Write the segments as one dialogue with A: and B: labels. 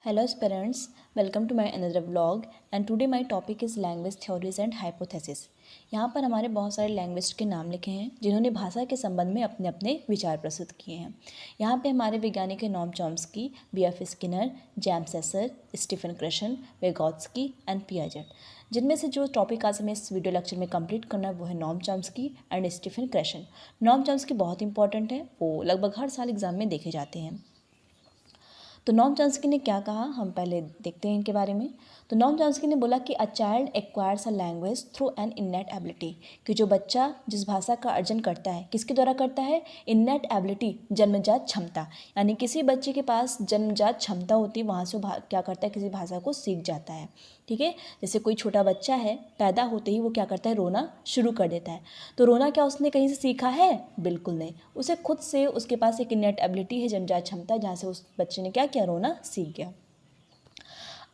A: Hello aspirants, welcome to my another vlog and today my topic is language theories and hypothesis। यहाँ पर हमारे बहुत सारे language के नाम लिखे हैं जिन्होंने भाषा के संबंध में अपने अपने विचार प्रस्तुत किए हैं। यहाँ पे हमारे वैज्ञानिक हैं Noam Chomsky, B.F. Skinner, James Asher, Stephen Krashen, Vygotsky and Piaget. जिनमें से जो टॉपिक आज हमें इस वीडियो लेक्चर में कंप्लीट करना है वो है Noam Chomsky and Stephen Krashen. Noam Chomsky बहुत इंपॉर्टेंट है, वो लगभग हर साल एग्जाम में देखे जाते हैं। तो नॉम चॉम्स्की ने क्या कहा, हम पहले देखते हैं इनके बारे में। तो नॉम चॉम्स्की ने बोला कि a child acquires a language through an innate ability, कि जो बच्चा जिस भाषा का अर्जन करता है किसके द्वारा करता है, इननेट एबिलिटी, जन्मजात क्षमता। यानी किसी बच्चे के पास जन्मजात क्षमता होती है, वहाँ से क्या करता है, किसी भाषा को सीख जाता है। ठीक है, जैसे कोई छोटा बच्चा है, पैदा होते ही वो क्या करता है, रोना शुरू कर देता है। तो रोना क्या उसने कहीं से सीखा है? बिल्कुल नहीं, उसे खुद से उसके पास एक इननेट एबिलिटी है, जन्मजात क्षमता, जहाँ से उस बच्चे ने क्या किया, रोना सीख गया।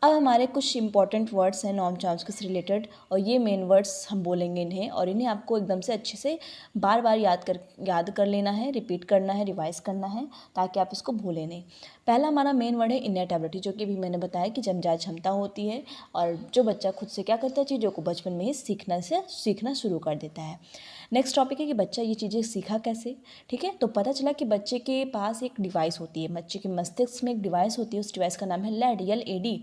A: अब हमारे कुछ इंपॉर्टेंट वर्ड्स हैं नॉम चॉम्स्की से रिलेटेड, और ये मेन वर्ड्स हम बोलेंगे इन्हें, और इन्हें आपको एकदम से अच्छे से बार बार याद कर लेना है, रिपीट करना है, रिवाइज करना है, ताकि आप इसको भूलें नहीं। पहला हमारा मेन वर्ड है इननेट एबिलिटी, जो कि भी मैंने बताया कि जन्मजात क्षमता होती है, और जो बच्चा खुद से क्या करता है, चीज़ों को बचपन में ही सीखना शुरू कर देता है। नेक्स्ट टॉपिक है कि बच्चा ये चीज़ें सीखा कैसे। ठीक है, तो पता चला कि बच्चे के पास एक डिवाइस होती है, बच्चे के मस्तिष्क में एक डिवाइस होती है, उस डिवाइस का नाम है लैड, LAD।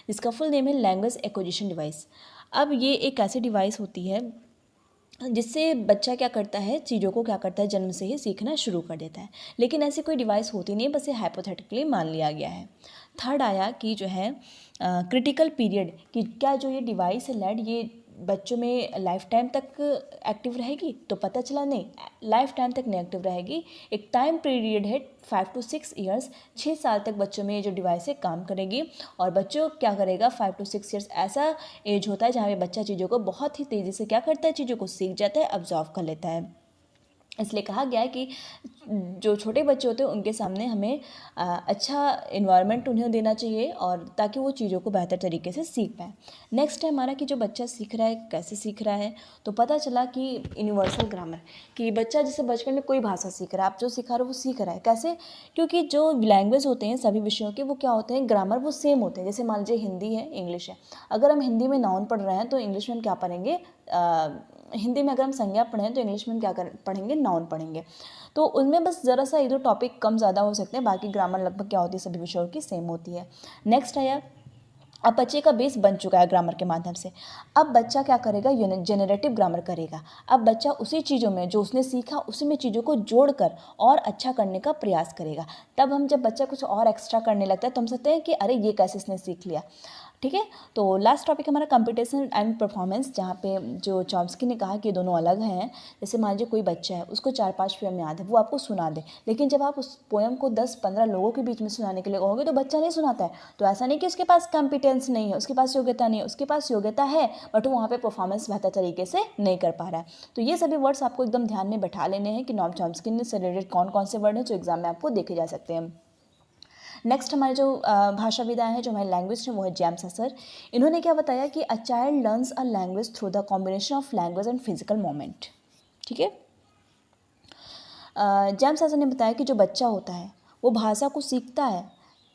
A: इसका फुल नेम है लैंग्वेज एक्विजिशन डिवाइस। अब ये एक ऐसी डिवाइस होती है जिससे बच्चा क्या करता है, चीज़ों को क्या करता है, जन्म से ही सीखना शुरू कर देता है। लेकिन ऐसी कोई डिवाइस होती नहीं है, बस ये हाइपोथेटिकली मान लिया गया है। थर्ड आया कि जो है क्रिटिकल पीरियड, कि क्या जो ये डिवाइस है लैड, ये बच्चों में लाइफ टाइम तक एक्टिव रहेगी। तो पता चला नहीं, लाइफ टाइम तक नहीं एक्टिव रहेगी। एक टाइम पीरियड है 5 to 6 ईयर्स, 6 साल तक बच्चों में ये जो डिवाइस है काम करेगी। और बच्चों क्या करेगा, 5 to 6 ईयर्स ऐसा एज होता है जहाँ पे बच्चा चीज़ों को बहुत ही तेज़ी से क्या करता है, चीज़ों को सीख जाता है, ऑब्जर्व कर लेता है। इसलिए कहा गया है कि जो छोटे बच्चे होते हैं उनके सामने हमें अच्छा इन्वायरमेंट उन्हें देना चाहिए, और ताकि वो चीज़ों को बेहतर तरीके से सीख पाए। नेक्स्ट है हमारा कि जो बच्चा सीख रहा है कैसे सीख रहा है। तो पता चला कि यूनिवर्सल ग्रामर, कि बच्चा जैसे बचपन में कोई भाषा सीख रहा है, आप जो सिखा रहे हो वो सीख रहा है कैसे, क्योंकि जो लैंग्वेज होते हैं सभी विषयों के वो क्या होते हैं, ग्रामर वो सेम होते हैं। जैसे मान लीजिए हिंदी है, इंग्लिश है, अगर हम हिंदी में नाउन पढ़ रहे हैं तो इंग्लिश में हम क्या पढ़ेंगे, हिंदी में अगर हम संज्ञा पढ़ें तो इंग्लिश में हम क्या पढ़ेंगे, नाउन पढ़ेंगे। तो उनमें बस ज़रा सा इधर टॉपिक कम ज़्यादा हो सकते हैं, बाकी ग्रामर लगभग क्या होती है, सभी विषयों की सेम होती है। नेक्स्ट आया, अब बच्चे का बेस बन चुका है ग्रामर के माध्यम से। अब बच्चा क्या करेगा, जेनरेटिव ग्रामर करेगा। अब बच्चा उसी चीज़ों में जो उसने सीखा उसी में चीज़ों को जोड़कर और अच्छा करने का प्रयास करेगा। तब हम जब बच्चा कुछ और एक्स्ट्रा करने लगता है तो हम सोचते हैं कि अरे ये कैसे इसने सीख लिया। ठीक है, तो लास्ट टॉपिक हमारा कंपटीशन एंड परफॉर्मेंस, जहाँ पे जो चॉम्स्की ने कहा कि दोनों अलग हैं। जैसे मान लीजिए कोई बच्चा है, उसको 4-5 पोएम याद है, वो आपको सुना दे, लेकिन जब आप उस पोएम को 10-15 लोगों के बीच में सुनाने के लिए कहोगे तो बच्चा नहीं सुनाता है। तो ऐसा नहीं कि उसके पास कॉम्पिटेंस नहीं है, उसके पास योग्यता नहीं है, उसके पास योग्यता है, बट वो वहाँ पे परफॉर्मेंस बेहतर तरीके से नहीं कर पा रहा है। तो ये सभी वर्ड्स आपको एकदम ध्यान में बैठा लेने हैं कि नॉम चॉम्स्की ने से रिलेटेड कौन कौन से वर्ड हैं जो एग्जाम में आपको देखे जा सकते हैं। नेक्स्ट हमारे जो भाषाविद आए हैं, जो हमारे लैंग्वेज हैं, वो है जेम्स एसर। इन्होंने क्या बताया कि a child learns a language through the combination of language and physical moment. ठीक है, जेम्स एसर ने बताया कि जो बच्चा होता है वो भाषा को सीखता है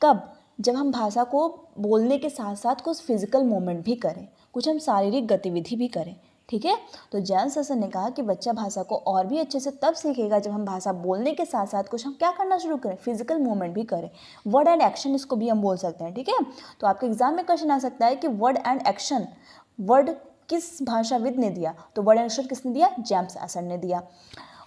A: कब, जब हम भाषा को बोलने के साथ साथ कुछ फिजिकल मूवमेंट भी करें, कुछ हम शारीरिक गतिविधि भी करें। ठीक है, तो जेम्स एसर ने कहा कि बच्चा भाषा को और भी अच्छे से तब सीखेगा जब हम भाषा बोलने के साथ साथ कुछ हम क्या करना शुरू करें, फिजिकल मूवमेंट भी करें। वर्ड एंड एक्शन इसको भी हम बोल सकते हैं। ठीक है, तो आपके एग्जाम में क्वेश्चन आ सकता है कि वर्ड एंड एक्शन, वर्ड किस भाषाविद ने दिया, तो वर्ड एंड एक्शन किसने दिया, जेम्स एसर ने दिया।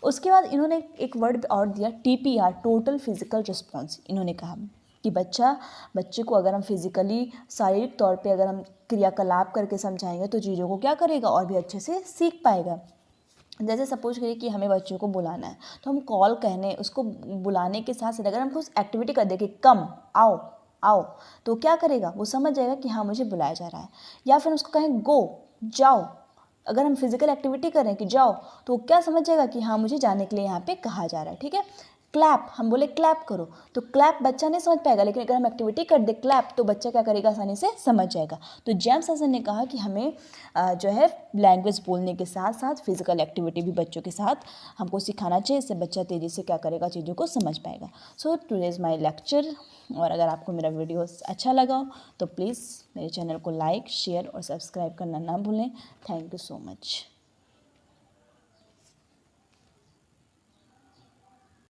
A: उसके बाद इन्होंने एक वर्ड और दिया, TPR, टोटल फिजिकल रिस्पॉन्स। इन्होंने कहा कि बच्चे को अगर हम फिजिकली शारीरिक तौर पे अगर हम क्रियाकलाप करके समझाएंगे तो चीज़ों को क्या करेगा, और भी अच्छे से सीख पाएगा। जैसे सपोज करिए कि हमें बच्चों को बुलाना है, तो हम कॉल कहने, उसको बुलाने के साथ साथ अगर हम कुछ एक्टिविटी कर दें कि कम, आओ आओ, तो क्या करेगा, वो समझ जाएगा कि हाँ मुझे बुलाया जा रहा है। या फिर उसको कहें गो, जाओ, अगर हम फिजिकल एक्टिविटी करें कि जाओ, तो वो क्या समझ जाएगा कि हाँ मुझे जाने के लिए यहाँ पे कहा जा रहा है। ठीक है, क्लैप, हम बोले क्लैप करो तो क्लैप बच्चा नहीं समझ पाएगा, लेकिन अगर हम एक्टिविटी कर दे क्लैप तो बच्चा क्या करेगा, आसानी से समझ जाएगा। तो जेम्स हसन ने कहा कि हमें जो है लैंग्वेज बोलने के साथ साथ फिजिकल एक्टिविटी भी बच्चों के साथ हमको सिखाना चाहिए, इससे बच्चा तेज़ी से क्या करेगा, चीज़ों को समझ पाएगा। So today is my lecture. और अगर आपको मेरा वीडियो अच्छा लगा हो तो प्लीज़ मेरे चैनल को लाइक, शेयर और सब्सक्राइब करना ना भूलें। Thank you so much.